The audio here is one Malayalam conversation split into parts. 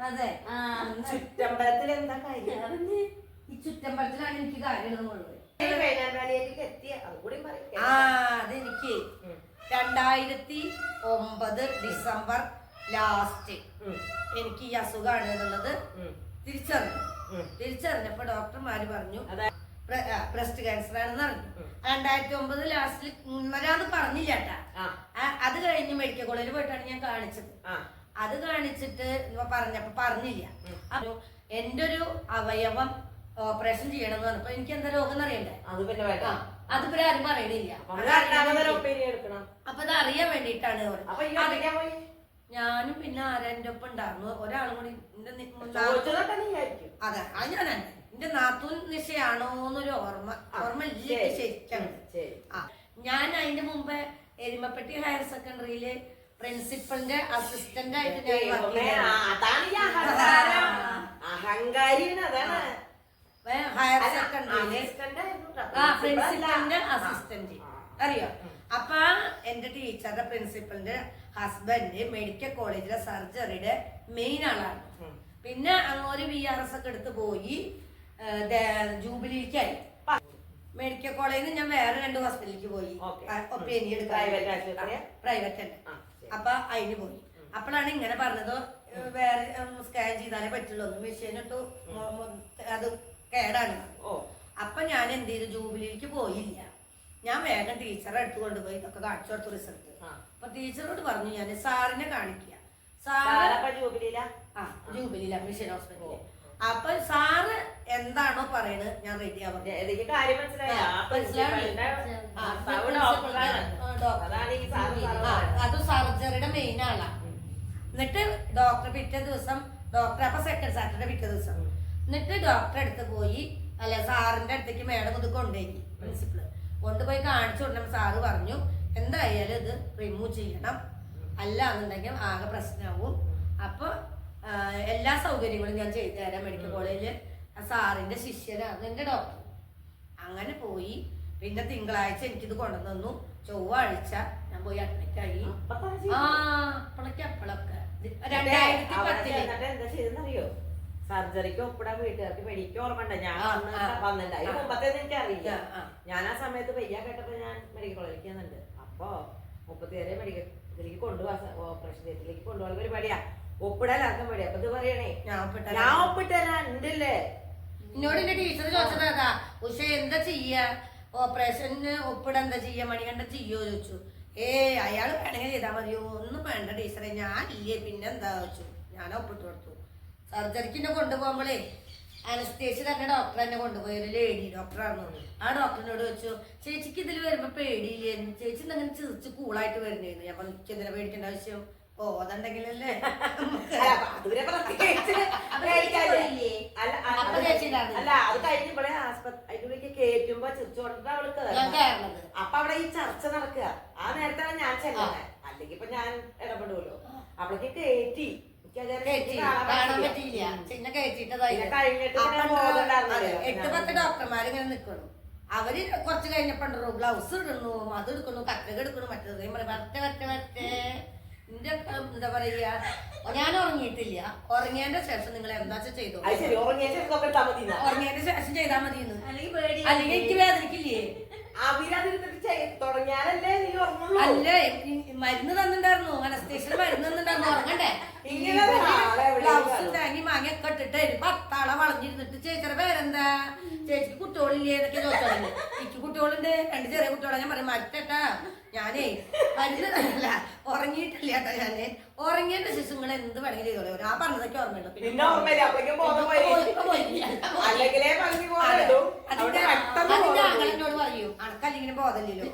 അതെ. ചുറ്റമ്പലത്തിൽ എന്താ കാര്യം? ഈ ചുറ്റമ്പലത്തിലാണ് എനിക്ക് കാര്യമുള്ളത് മുഴുവൻ. അതെനിക്ക് 2009 ഡിസംബർ ലാസ്റ്റ് എനിക്ക് ഈ അസുഖമാണ് എന്നുള്ളത് തിരിച്ചറിഞ്ഞപ്പോ ഡോക്ടർമാര് പറഞ്ഞു ബ്രസ്റ്റ് ക്യാൻസർ ആണെന്ന് പറഞ്ഞു. 2009 ലാസ്റ്റിൽ ഇന്നരാന്ന് പറഞ്ഞില്ല കേട്ടാ. അത് കഴിഞ്ഞ് മെഡിക്കൽ കോളേജിൽ പോയിട്ടാണ് ഞാൻ കാണിച്ചത്. അത് കാണിച്ചിട്ട് പറഞ്ഞപ്പോ പറഞ്ഞില്ല. അപ്പൊ എന്റെ ഒരു അവയവം ഓപ്പറേഷൻ ചെയ്യണം എന്ന് പറഞ്ഞപ്പോ എനിക്ക് എന്താ രോഗം എന്നറിയണ്ടേ? അതിപ്പോ ആരും പറയണില്ല. അപ്പൊ അത് അറിയാൻ വേണ്ടിട്ടാണ്. ഞാനും പിന്നെ ആരെന്റെ ഒപ്പം ഉണ്ടായിരുന്നു ഒരാളും കൂടി. അതെ, അത് ഞാൻ എന്റെ നാത്തൂൻ നിശയാണോ എന്നൊരു ഓർമ്മ ഇല്ല ശരിക്കാണ്. ഞാൻ അതിന്റെ മുമ്പേ എരുമപ്പെട്ടി ഹയർ സെക്കൻഡറിയില് പ്രിൻസിപ്പലിന്റെ അസിസ്റ്റന്റ് ആയിട്ട് ഞാൻ ഹയർ സെക്കൻഡറിയില് പ്രിൻസിപ്പലിന്റെ അസിസ്റ്റന്റ് അറിയോ. അപ്പൊ എന്റെ ടീച്ചറുടെ പ്രിൻസിപ്പലിന്റെ ഹസ്ബൻഡ് മെഡിക്കൽ കോളേജിലെ സർജറിയുടെ മെയിൻ ആളാണ്. പിന്നെ അങ്ങോട്ട് VRS ഒക്കെ എടുത്ത് പോയി ജൂബിലിക്കായി. മെഡിക്കൽ കോളേജിൽ ഞാൻ വേറെ 2 ഹോസ്പിറ്റലിലേക്ക് പോയി ഒപ്പീനിയൻ എടുക്കാൻ, പ്രൈവറ്റ് തന്നെ. അപ്പൊ അതിന് പോയി. അപ്പോഴാണ് ഇങ്ങനെ പറഞ്ഞത് വേറെ സ്കാൻ ചെയ്താലേ പറ്റുള്ളൂ, മെഷീൻ ഇട്ടു അത് കേടാണ്. അപ്പൊ ഞാൻ എന്ത് ചെയ്തു, ജൂബിലിക്ക് പോയില്ല. ഞാൻ വേഗം ടീച്ചറെ അടുത്ത് കൊണ്ടുപോയി ഇതൊക്കെ കാണിച്ചു കൊടുത്തു റിസൾട്ട്. അപ്പൊ ടീച്ചറോട് പറഞ്ഞു ഞാൻ സാറിനെ കാണിക്കുക. ജൂബിലിയില മിഷൻ ഹോസ്പിറ്റലില്. അപ്പൊ സാറ് എന്താണോ പറയണത് ഞാൻ റെഡി ആവാം. അത് സർജറിയുടെ മെയിൻ ആളാ. എന്നിട്ട് ഡോക്ടർ പിറ്റേ ദിവസം അപ്പൊ സെക്കൻഡ് സാറ്റർഡേ പിറ്റേ ദിവസം എന്നിട്ട് ഡോക്ടറെ അടുത്ത് പോയി, അല്ല സാറിന്റെ അടുത്തേക്ക് മേഡം ഇത് കൊണ്ടുപോയി. പ്രിൻസിപ്പള് കൊണ്ടുപോയി കാണിച്ചു കൊടുക്കണം. സാറ് പറഞ്ഞു എന്തായാലും ഇത് റിമൂവ് ചെയ്യണം, അല്ല എന്നുണ്ടെങ്കിൽ ആകെ പ്രശ്നമാവും. അപ്പൊ എല്ലാ സൗകര്യങ്ങളും ഞാൻ ചെയ്തു തരാം. മെഡിക്കൽ കോളേജില് സാറിന്റെ ശിഷ്യരാണ് എന്റെ ഡോക്ടർ. അങ്ങനെ പോയി. പിന്നെ തിങ്കളാഴ്ച എനിക്കിത് കൊണ്ടുവന്നു. ചൊവ്വാഴ്ച ഞാൻ പോയി അഡ്മിറ്റ് ആയി. അപ്പോഴൊക്കെ 2010 സർജറിക്ക് ഒപ്പിടാൻ വീട്ടുകാർക്ക് എനിക്ക് ഓർമ്മ ഉണ്ട്. ഞാൻ വന്നിട്ടുണ്ട്. അതിന് മുമ്പത്തെ എനിക്ക് അറിയില്ല. ഞാൻ ആ സമയത്ത് പയ്യ കേട്ടപ്പോ ഞാൻ മെഡിക്കൽ കോളേജിലേക്ക് വന്നിട്ടുണ്ട്. അപ്പൊ 30 മെഡിക്കൽ കൊണ്ടുപോകാൻ ഓപ്പറേഷൻ തിയേറ്ററിലേക്ക് കൊണ്ടുപോകാൻ പരിപാടിയാ, ഒപ്പിടാനാക്കാൻ പേടി. അപ്പൊ ഇത് പറയണേ ഞാൻ ഒപ്പിട്ടരാ ഉണ്ടല്ലേ. എന്നോട് എന്റെ ടീച്ചർ ചോദിച്ചതാ, ഉഷ എന്താ ചെയ്യാ ഓപ്പറേഷന് ഒപ്പിടാൻ എന്താ ചെയ്യാ, മണികണ്ഠ ചെയ്യോ ചോദിച്ചു. അയാൾ വേണമെങ്കിൽ ചെയ്താൽ മതിയോ? ഒന്നും വേണ്ട ടീച്ചറെ, ഞാൻ ഇല്ലേ പിന്നെന്താ ചോദിച്ചു. ഞാൻ ഒപ്പിട്ട് കൊടുത്തു. സർജറിക്ക് എന്നെ കൊണ്ടുപോകുമ്പോഴേ അനസ്തേഷ്യ തന്നെ ഡോക്ടർ എന്നെ കൊണ്ടുപോയി, ഒരു ലേഡി ഡോക്ടറാണ്. ആ ഡോക്ടറിനോട് ചോദിച്ചു, ചേച്ചിക്ക് ഇതിൽ വരുമ്പോ പേടിയില്ലേ? ചേച്ചി എന്തെങ്കിലും ചിരിച്ച് കൂളായിട്ട് വരുന്നേന്ന്. ഞാൻ എനിക്ക് എന്തിനാ പേടിക്കേണ്ട ആവശ്യം? അതുണ്ടെങ്കിലല്ലേ. അല്ല അത് കഴിഞ്ഞപ്പോഴേ അതിലേക്ക് കേറ്റുമ്പോ ചിരിച്ചു കൊടുത്തിട്ട് അവൾക്ക് അപ്പൊ അവിടെ ഈ ചർച്ച നടക്കുക. ആ നേരത്താണ് ഞാൻ ചെല്ലുന്നത്. അല്ലെങ്കിൽ ഇപ്പൊ ഞാൻ ഇടപെടുമല്ലോ. അവളേക്ക് കേറ്റി കാണാൻ പറ്റിയില്ല. പിന്നെ കയറ്റിട്ടതായി 8-10 ഡോക്ടർമാരിങ്ങനെ നിൽക്കണു. അവര് കുറച്ച് കഴിഞ്ഞപ്പോ ഗ്ലൗസ് ഇടുന്നു, അത് എടുക്കുന്നു, കട്ടക എടുക്കുന്നു, മറ്റേ വരട്ടെ എന്റെ എന്താ പറയാ, ഞാൻ ഉറങ്ങിയിട്ടില്ല. ഉറങ്ങിയതിന്റെ ശേഷം നിങ്ങൾ എന്താ ചെയ്തോ, ഉറങ്ങിയതിന്റെ ശേഷം ചെയ്താൽ മതി. അല്ലെങ്കിൽ എനിക്ക് വേദനിക്കില്ലേ? അല്ലേ മരുന്ന് തന്നിണ്ടായിരുന്നു, അനസ്തേഷ്യ മരുന്ന് തന്നിണ്ടായിരുന്നു. ഉറങ്ങണ്ടേ? ഗ്ലൗസും തേങ്ങി മാങ്ങയൊക്കെ ഇട്ടിട്ട് 10 ആളെ വളഞ്ഞിരുന്നിട്ട് ചേച്ചിയുടെ പേരെന്താ, ചേച്ചിക്ക് കുട്ടികളില്ലേ എന്നൊക്കെ ചോദിച്ചോളൂ. എനിക്ക് കുട്ടികളുണ്ട്, 2 ചെറിയ കുട്ടികളെ. ഞാൻ പറയും മറ്റേട്ടാ ഞാനേ മരുന്ന് തന്നില്ല, ഉറങ്ങിയിട്ടില്ല കേട്ടോ. ഞാന് ഉറങ്ങിയതിന്റെ ശേഷം നിങ്ങൾ എന്ത് വേണമെങ്കിൽ ചെയ്തോളൂ. ഞാൻ പറഞ്ഞതൊക്കെ ഓർമ്മയുള്ളൂ. എന്നോട് പറയൂ അണക്കല്ലെങ്കിലും ബോധമില്ലല്ലോ.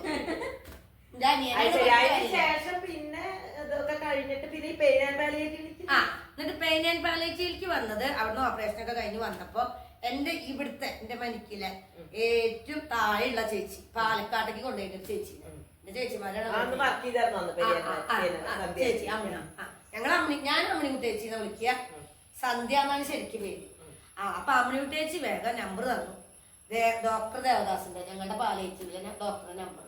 എന്നിട്ട് പെയിൻ ആൻഡ് പാലിയേറ്റീവിലേക്ക് വന്നത് അവിടുന്ന് ഓപ്പറേഷൻ ഒക്കെ കഴിഞ്ഞ് വന്നപ്പോ എന്റെ എന്റെ മനിക്കിലെ ഏറ്റവും താഴെയുള്ള ചേച്ചി പാലക്കാട്ടേക്ക് കൊണ്ടുപോയിട്ട് ചേച്ചി, എന്റെ ചേച്ചിമാരാണ് ചേച്ചി അമ്മിണ. ഞാൻ അമ്മിണിക്കുട്ടി ചേച്ചിനെ വിളിക്കുക, സന്ധ്യ എന്നാണ് ശരിക്കും പേര്. അപ്പൊ അമ്മിണിക്കുട്ടി ചേച്ചി വേഗം നമ്പർ തന്നു, ഡോക്ടർ ദേവദാസിന്റെ, ഞങ്ങളുടെ പാലിയേറ്റീവിലെ ഡോക്ടറുടെ നമ്പർ.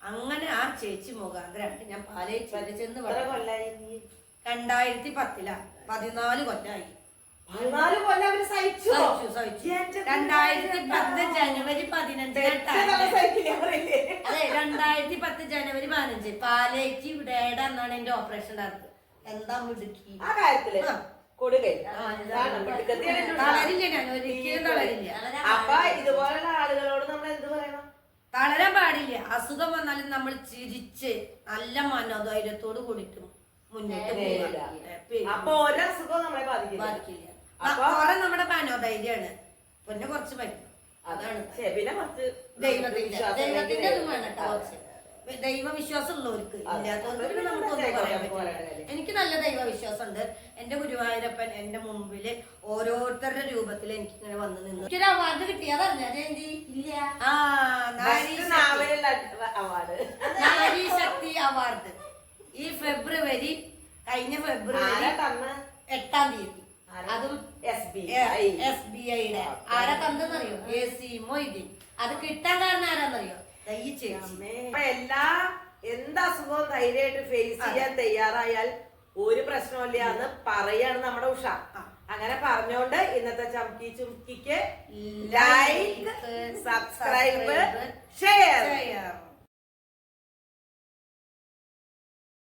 അങ്ങനെ ആ ചേച്ചി മുഖാന്തരമായിട്ട് ഞാൻ പാലിയേറ്റീവിൽ ചെന്ന് 2010 14 കൊല്ലമായി. 14 കൊല്ലം അവര് സഹിച്ചു. സഹിച്ചു. 2010 ജനുവരി 15 അതെ 2010 ജനുവരി 15 പാലേറ്റി ഡേഡ എന്നാണ് എന്റെ ഓപ്പറേഷൻ നടത്തുന്നത്. എന്താ മിടുക്കി ആ കാര്യത്തില് തളരില്ല, ഞാൻ ഒരിക്കലും തളരില്ല. അപ്പൊ ഇതുപോലുള്ള ആളുകളോട് നമ്മൾ എന്ത് പറയണം? തളരാൻ പാടില്ല. അസുഖം വന്നാലും നമ്മൾ ചിരിച്ച് നല്ല മനോധൈര്യത്തോട് കൂടിയിട്ട് മുന്നോട്ട് പോവുക. അപ്പൊ ഓരോ അസുഖവും നമ്മളെ ബാധിക്കില്ല. കുറെ നമ്മുടെ മനോധൈര്യമാണ്. പിന്നെ കുറച്ച് പറ്റും, അതാണ്. പിന്നെ കുറച്ച് ദൈവത്തിന്റെ ഒന്നും വേണം കേട്ടോ. ദൈവവിശ്വാസം ഉള്ളവർക്ക്, ഇല്ലാത്തവർക്ക് പിന്നെ നമുക്കൊന്നും പറയാൻ പറ്റില്ല. എനിക്ക് നല്ല ദൈവവിശ്വാസം ഉണ്ട്. എന്റെ ഗുരുവായൂരപ്പൻ എന്റെ മുമ്പില് ഓരോരുത്തരുടെ രൂപത്തിൽ എനിക്ക് ഇങ്ങനെ വന്നു നിന്ന് എനിക്കൊരു അവാർഡ് കിട്ടി. അതറിഞ്ഞാ ജയന്തി? ഇല്ല. നാരി ശക്തി അവാർഡ് ഈ ഫെബ്രുവരി, കഴിഞ്ഞ ഫെബ്രുവരി 8-ാം തീയതി. അതും SBIയുടെ ആരാ തന്നെന്നറിയോ? AC മൊയ്തീൻ. അത് കിട്ടാൻ കാരണം ആരാന്നറിയോ? ഈ ചേച്ചി. എന്ത് അസുഖവും ധൈര്യമായിട്ട് ഫേസ് ചെയ്യാൻ തയ്യാറായാൽ ഒരു പ്രശ്നമില്ല എന്ന് പറയാണ് നമ്മുടെ ഉഷ. അങ്ങനെ പറഞ്ഞോണ്ട് ഇന്നത്തെ ചംക്കി ചുംക്കിക്ക് ലൈക്ക്, സബ്സ്ക്രൈബ്,